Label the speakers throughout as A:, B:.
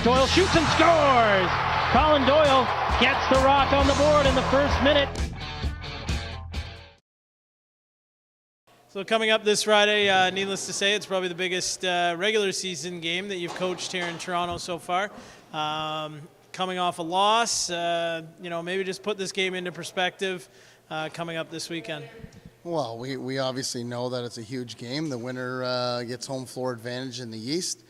A: Doyle shoots and scores! Colin Doyle gets the Rock on the board in the first minute. So coming up this Friday, needless to say, it's probably the biggest regular season game that you've coached here in Toronto so far. Coming off a loss, maybe just put this game into perspective coming up this weekend.
B: Well, we obviously know that it's a huge game. The winner gets home floor advantage in the East.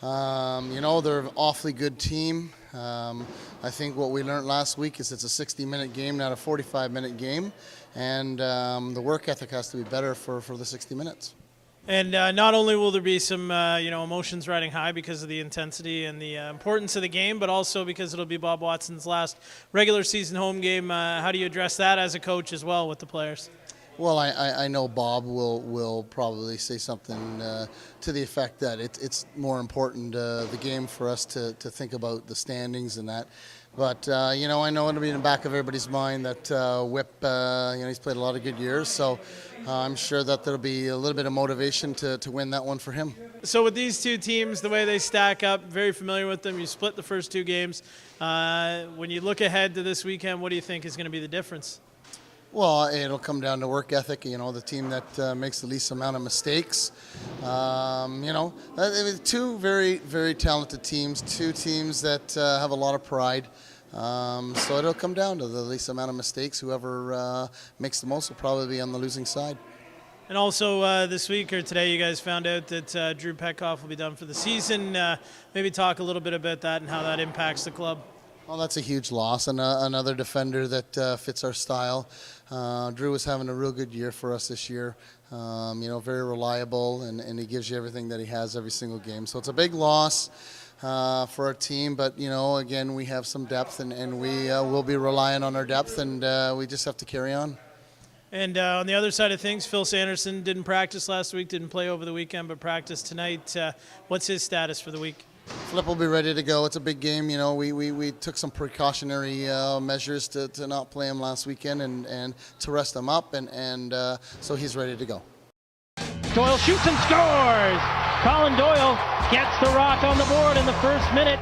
B: They're an awfully good team. I think what we learned last week is it's a 60-minute game, not a 45-minute game. And the work ethic has to be better for the 60 minutes.
A: And not only will there be some emotions riding high because of the intensity and the importance of the game, but also because it'll be Bob Watson's last regular season home game. How do you address that as a coach as well with the players?
B: Well, I know Bob will probably say something to the effect that it's more important, the game, for us to think about the standings and that. But, I know it'll be in the back of everybody's mind that Whip, he's played a lot of good years. So I'm sure that there'll be a little bit of motivation to win that one for him.
A: So with these two teams, the way they stack up, very familiar with them. You split the first two games. When you look ahead to this weekend, what do you think is going to be the difference?
B: Well, it'll come down to work ethic. The team that makes the least amount of mistakes. Two very, very talented teams. Two teams that have a lot of pride. So it'll come down to the least amount of mistakes. Whoever makes the most will probably be on the losing side.
A: And also this week or today, you guys found out that Drew Petkoff will be done for the season. Maybe talk a little bit about that and how that impacts the club.
B: Well, that's a huge loss, and another defender that fits our style. Drew was having a real good year for us this year. Very reliable, and he gives you everything that he has every single game. So it's a big loss for our team, but, again, we have some depth, and we will be relying on our depth, and we just have to carry on.
A: And on the other side of things, Phil Sanderson didn't practice last week, didn't play over the weekend, but practiced tonight. What's his status for the week?
B: Flip will be ready to go. It's a big game. We took some precautionary measures to not play him last weekend and to rest him up, and so he's ready to go.
A: Doyle shoots and scores! Colin Doyle gets the Rock on the board in the first minute.